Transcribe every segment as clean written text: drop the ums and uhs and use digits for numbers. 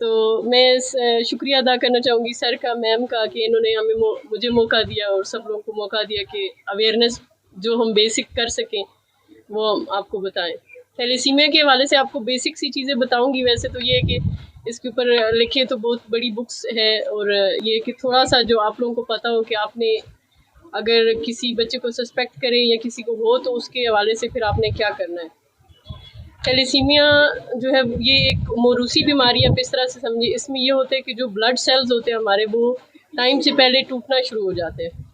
तो मैं शुक्रिया अदा करना चाहूँगी सर का, मैम का, कि इन्होंने मुझे मौका दिया और सब लोगों को मौका दिया कि अवेयरनेस जो हम बेसिक कर सकें वो हम आपको बताएं। थैलेसीमिया के हवाले से आपको बेसिक सी चीज़ें बताऊंगी। वैसे तो ये है कि इसके ऊपर लिखे तो बहुत बड़ी बुक्स है, और ये कि थोड़ा सा जो आप लोगों को पता हो कि आपने अगर किसी बच्चे को सस्पेक्ट करें या किसी को हो तो उसके हवाले से फिर आपने क्या करना है। थैलेसीमिया जो है ये एक मौरूसी बीमारी है, आप इस तरह से समझिए। इसमें ये होता है कि जो ब्लड सेल्स होते हैं हमारे, वो टाइम से पहले टूटना शुरू हो जाते हैं।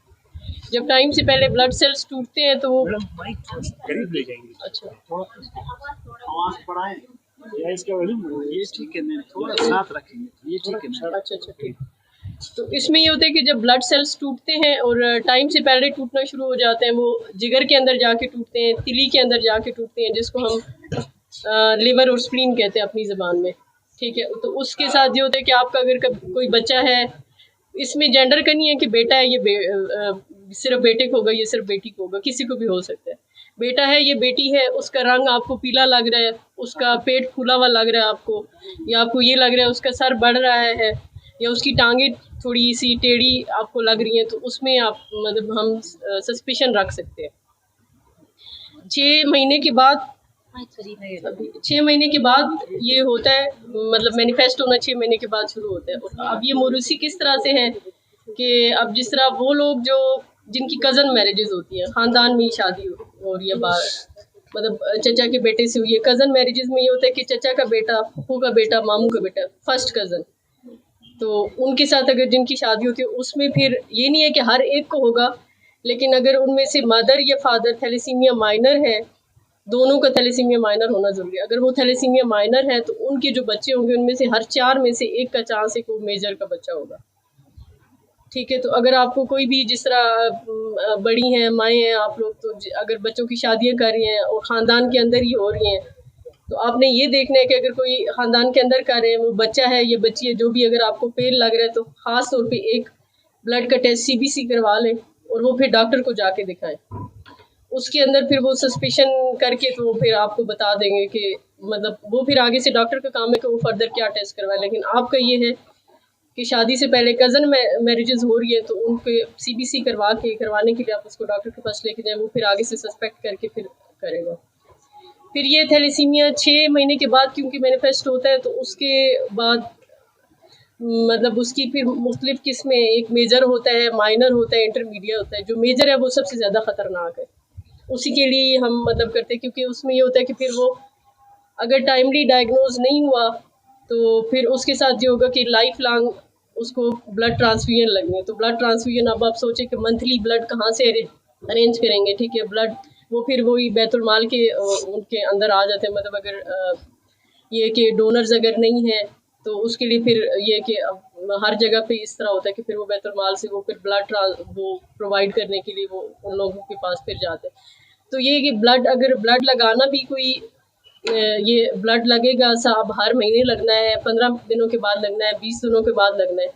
जब टाइम से पहले ब्लड सेल्स टूटते हैं तो वो करीब ले जाएंगे। अच्छा आवाज बढ़ाएं या इसका वॉल्यूम ये ठीक है, मैं थोड़ा साथ रखेंगे ये ठीक है। अच्छा ठीक। तो इसमें ये होता है कि जब ब्लड सेल्स टूटते हैं और टाइम से पहले टूटना शुरू हो जाते हैं, वो जिगर के अंदर जाके टूटते हैं, तिली के अंदर जाके टूटते हैं, जिसको हम लिवर और स्प्लीन कहते हैं अपनी ज़बान में, ठीक है। तो उसके साथ ये होता है कि आपका अगर कोई बच्चा है, इसमें जेंडर का नहीं है कि बेटा है ये सिर्फ बेटे को होगा, ये सिर्फ बेटी को होगा, किसी को भी हो सकता है। बेटा है, ये बेटी है, उसका रंग आपको पीला लग रहा है, उसका पेट फूला हुआ लग रहा है आपको, या आपको ये लग रहा है उसका सर बढ़ रहा है, या उसकी टांगें थोड़ी सी टेढ़ी आपको लग रही हैं, तो उसमें आप मतलब हम सस्पिशन रख सकते हैं। 6 महीने के बाद 6 महीने के बाद ये होता है, मतलब मैनिफेस्ट होना 6 महीने के बाद शुरू होता है। अब ये मोरूसी किस तरह से है कि अब जिस तरह वो लोग जो जिनकी कज़न मैरिजेस होती हैं, ख़ानदान में शादी हो रही है बाहर, मतलब चचा के बेटे से हुई है। कज़न मैरिजेस में ये होता है कि चचा का बेटा, फूफू का बेटा, मामू का बेटा, फर्स्ट कज़न, तो उनके साथ अगर जिनकी शादी होती है उसमें फिर ये नहीं है कि हर एक को होगा, लेकिन अगर उनमें से मदर या फादर थैलेसीमिया माइनर है, दोनों का थैलेसीमिया माइनर होना ज़रूरी है। अगर वो थैलेसीमिया माइनर है तो उनके जो बच्चे होंगे उनमें से हर 4 में से 1 का चांस है कि वो मेजर का बच्चा होगा, ठीक है। तो अगर आपको कोई भी जिस तरह बड़ी हैं माएँ हैं आप लोग, तो अगर बच्चों की शादियाँ कर रही हैं और ख़ानदान के अंदर ही हो रही हैं, तो आपने ये देखना है कि अगर कोई ख़ानदान के अंदर कर रहे हैं, वो बच्चा है या बच्ची है, जो भी अगर आपको पेल लग रहा है, तो ख़ास तौर पे एक ब्लड का टेस्ट सीबीसी करवा लें और वो फिर डॉक्टर को जाके दिखाएं। उसके अंदर फिर वो सस्पिशन करके तो फिर आपको बता देंगे कि मतलब वो फिर आगे से डॉक्टर का काम है कि वो फर्दर क्या टेस्ट करवाए। लेकिन आपका ये है कि शादी से पहले कज़न मैरिजेस हो रही है तो उनके सीबीसी करवाने के लिए आप उसको डॉक्टर के पास लेके जाएं, वो फिर आगे से सस्पेक्ट करके फिर करेगा। फिर ये थैलेसीमिया 6 महीने के बाद क्योंकि मैनिफेस्ट होता है, तो उसके बाद मतलब उसकी फिर मुख्तलिफ किस्में, एक मेजर होता है, माइनर होता है, इंटरमीडिएट होता है। जो मेजर है वो सबसे ज़्यादा ख़तरनाक है, उसी के लिए हम मतलब करते हैं, क्योंकि उसमें ये होता है कि फिर वो अगर टाइमली डायग्नोज नहीं हुआ तो फिर उसके साथ ये होगा कि लाइफ लॉन्ग उसको ब्लड ट्रांसफ्यूजन लगने। तो ब्लड ट्रांसफ्यूजन अब आप सोचें कि मंथली ब्लड कहाँ से अरेंज करेंगे, ठीक है। ब्लड वो फिर वही बैतुल माल के उनके अंदर आ जाते हैं। मतलब अगर ये कि डोनर्स अगर नहीं है तो उसके लिए फिर ये कि हर जगह पे इस तरह होता है कि फिर वो बैतुल माल से वो फिर वो प्रोवाइड करने के लिए वो उन लोगों के पास फिर जाते हैं। तो ये कि अगर ब्लड लगाना भी कोई ये ब्लड लगेगा साहब हर महीने लगना है, 15 दिनों के बाद लगना है, 20 दिनों के बाद लगना है।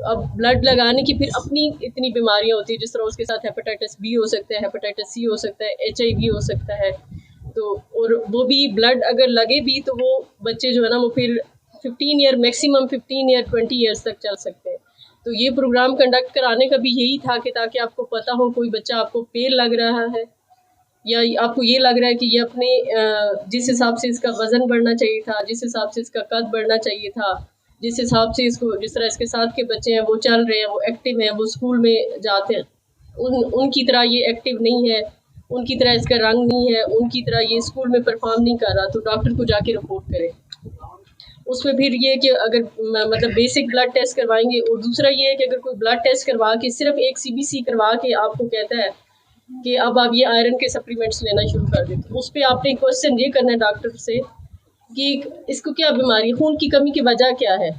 अब ब्लड लगाने की फिर अपनी इतनी बीमारियां होती है, जिस तरह उसके साथ हेपेटाइटिस बी हो सकता है, हेपेटाइटिस सी हो सकता है, HIV हो सकता है। तो और वो भी ब्लड अगर लगे भी तो वो बच्चे जो है ना वो फिर 15 ईयर मैक्सिमम 15 ईयर 20 ईयर्स तक चल सकते हैं। तो ये प्रोग्राम कंडक्ट कराने का भी यही था कि ताकि आपको पता हो कोई बच्चा आपको पेल लग रहा है या आपको ये लग रहा है कि ये अपने जिस हिसाब से इसका वज़न बढ़ना चाहिए था, जिस हिसाब से इसका कद बढ़ना चाहिए था, जिस हिसाब से इसको जिस तरह इसके साथ के बच्चे हैं वो चल रहे हैं, वो एक्टिव हैं, वो स्कूल में जाते हैं, उनकी तरह ये एक्टिव नहीं है, उनकी तरह इसका रंग नहीं है, उनकी तरह ये स्कूल में परफॉर्म नहीं कर रहा, तो डॉक्टर को जाके रिपोर्ट करें। उसमें फिर ये कि अगर मतलब बेसिक ब्लड टेस्ट करवाएंगे, और दूसरा ये है कि अगर कोई ब्लड टेस्ट करवा के सिर्फ एक CBC करवा के आपको कहता है कि अब आप ये आयरन के सप्लीमेंट्स लेना शुरू कर दें, तो उस पर आपने क्वेश्चन ये करना है डॉक्टर से कि इसको क्या बीमारी है, खून की कमी की वजह क्या है,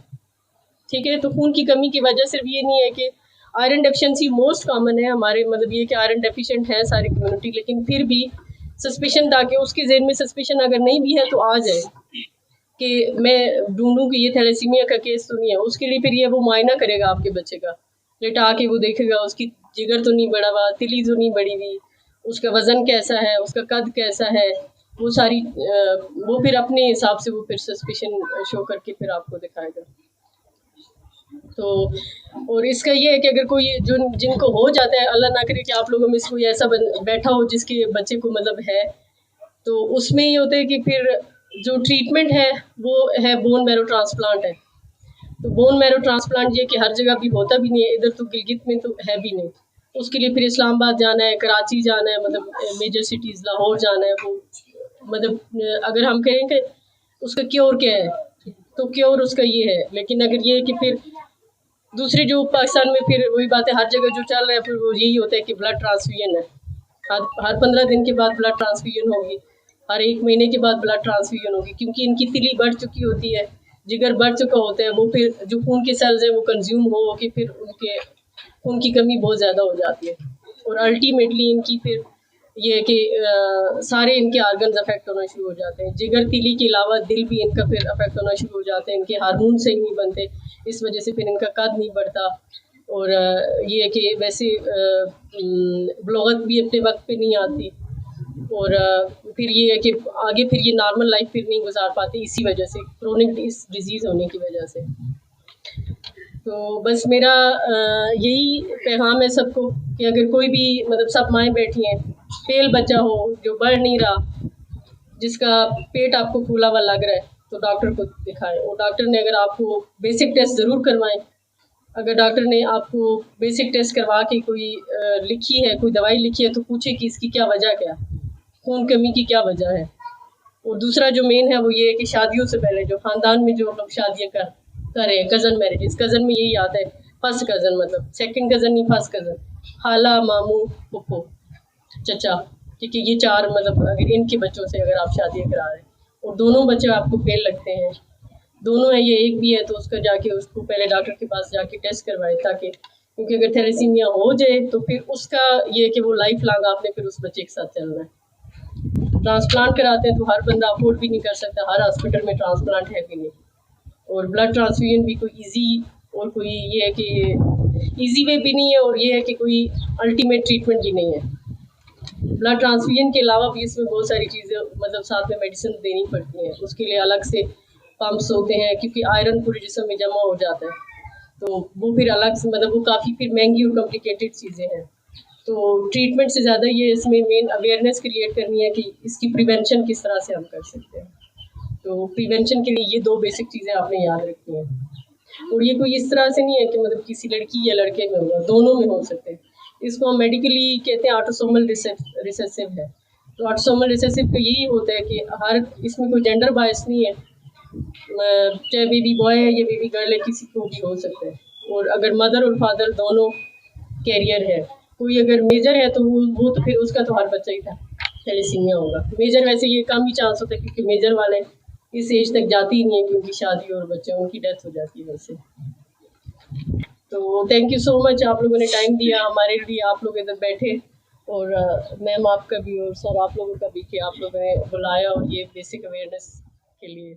ठीक है। तो खून की कमी की वजह सिर्फ ये नहीं है कि आयरन डेफिशिएंसी मोस्ट कॉमन है हमारे, मतलब ये कि आयरन डेफिशिएंट है सारी कम्युनिटी, लेकिन फिर भी सस्पिशन, ताकि उसके जहन में सस्पिशन अगर नहीं भी है तो आ जाए कि मैं ढूंढूं कि ये थैलेसीमिया का केस तो नहीं है। उसके लिए फिर ये वो मुआयना करेगा आपके बच्चे का, लेटा के वो देखेगा उसकी जिगर तो नहीं बढ़ा हुआ, तिली तो नहीं बढ़ी हुई, उसका वज़न कैसा है, उसका कद कैसा है, वो सारी वो फिर अपने हिसाब से वो फिर सस्पिशन शो करके फिर आपको दिखाएगा। तो और इसका ये है कि अगर कोई जो जिनको हो जाता है, अल्लाह ना करे कि आप लोगों में से कोई ऐसा बैठा हो जिसके बच्चे को मतलब है, तो उसमें ये होता है कि फिर जो ट्रीटमेंट है वो है बोन मैरो ट्रांसप्लांट है। तो बोन मैरो ट्रांसप्लांट ये कि हर जगह भी होता भी नहीं है, इधर तो गिलगित में तो है भी नहीं। उसके लिए फिर इस्लामाबाद जाना है, कराची जाना है, मतलब मेजर सिटीज़, लाहौर जाना है। वो मतलब अगर हम कहें कि उसका क्योर क्या है, तो क्योर उसका ये है। लेकिन अगर ये है कि फिर दूसरे जो पाकिस्तान में फिर वही बात है, हर जगह जो चल रहा है फिर वो यही होता है कि ब्लड ट्रांसफ्यूजन है। हर 15 दिन के बाद ब्लड ट्रांसफ्यूजन होगी, हर 1 महीने के बाद ब्लड ट्रांसफ्यूजन होगी, क्योंकि इनकी तिली बढ़ चुकी होती है, जिगर बढ़ चुका होता है। वो फिर जो खून के सेल्स हैं वो कंज्यूम हो कि फिर उनके खून की कमी बहुत ज़्यादा हो जाती है, और अल्टीमेटली इनकी फिर ये है कि सारे इनके आर्गन्स अफेक्ट होना शुरू हो जाते हैं। जिगर तिली के अलावा दिल भी इनका फिर अफेक्ट होना शुरू हो जाते हैं, इनके हार्मोन सही नहीं बनते, इस वजह से फिर इनका कद नहीं बढ़ता। और ये है कि वैसे ब्लॉगत भी अपने वक्त पे नहीं आती, और फिर ये है कि आगे फिर ये नॉर्मल लाइफ फिर नहीं गुजार पाती, इसी वजह से, क्रोनिक इस डिजीज़ होने की वजह से। तो बस मेरा यही पैगाम है सबको कि अगर कोई भी मतलब सब माएँ बैठी हैं, फेल बच्चा हो जो बढ़ नहीं रहा, जिसका पेट आपको फूला हुआ लग रहा है, तो डॉक्टर को दिखाएं। और डॉक्टर ने अगर आपको बेसिक टेस्ट ज़रूर करवाएं। अगर डॉक्टर ने आपको बेसिक टेस्ट करवा के कोई लिखी है, कोई दवाई लिखी है, तो पूछे कि इसकी क्या वजह क्या, खून कमी की क्या वजह है। और दूसरा जो मेन है वो ये है कि शादियों से पहले जो ख़ानदान में जो लोग शादियाँ कर रहे हैं, कज़न मैरिजेस, कज़न में यही आता है, फर्स्ट कज़न मतलब सेकंड कज़न नहीं, फर्स्ट कज़न, खाला, मामू, फूफो, चचा, क्योंकि ये 4 मतलब अगर इनके बच्चों से अगर आप शादियाँ करा रहे हैं और दोनों बच्चे आपको फेल लगते हैं, दोनों है, ये एक भी है, तो उसका जाके उसको पहले डॉक्टर के पास जाके टेस्ट करवाए, ताकि क्योंकि अगर थैलेसीमिया हो जाए तो फिर उसका ये है कि वो लाइफ लॉन्ग आपने फिर उस बच्चे के साथ चलना है। ट्रांसप्लांट कराते हैं तो हर बंदा अफोर्ड भी नहीं कर सकता, हर हॉस्पिटल में ट्रांसप्लांट है भी नहीं, और ब्लड ट्रांसफ्यूजन भी कोई ईजी और कोई ये है कि ईजी वे भी नहीं है, और ये है कि कोई अल्टीमेट ट्रीटमेंट भी नहीं है। ब्लड ट्रांसफ्यूजन के अलावा भी इसमें बहुत सारी चीज़ें मतलब साथ में मेडिसिन देनी पड़ती हैं, उसके लिए अलग से पम्प्स होते हैं, क्योंकि आयरन पूरे जिस्म में जमा हो जाता है, तो वो फिर अलग से मतलब वो काफ़ी फिर महंगी और कॉम्प्लिकेटेड चीज़ें हैं। तो ट्रीटमेंट से ज़्यादा ये इसमें मेन अवेयरनेस क्रिएट करनी है कि इसकी प्रिवेंशन किस तरह से हम कर सकते हैं। तो प्रिवेंशन के लिए ये 2 बेसिक चीज़ें आपने याद रखनी हैं। और ये कोई इस तरह से नहीं है कि मतलब किसी लड़की या लड़के में होगा, दोनों में हो सकते हैं। इसको हम मेडिकली कहते हैं ऑटोसोमल रिसेसिव है। तो ऑटोसोमल रिसेसिव का यही होता है कि हर इसमें कोई जेंडर बायस नहीं है, चाहे बेबी बॉय है या बेबी गर्ल है, किसी को भी हो सकता है। और अगर मदर और फादर दोनों कैरियर है, कोई अगर मेजर है तो वो तो फिर उसका तो हर बच्चा ही था थैलेसीमिया होगा। मेजर वैसे ये कम ही चांस होता है, क्योंकि मेजर वाले इस एज तक जाती ही नहीं है, क्योंकि शादी और बच्चे उनकी डेथ हो जाती है वैसे। तो थैंक यू सो मच, आप लोगों ने टाइम दिया हमारे लिए, आप लोग इधर बैठे, और मैम आपका भी और सर आप लोगों का भी कि आप लोगों ने बुलाया और ये बेसिक अवेयरनेस के लिए।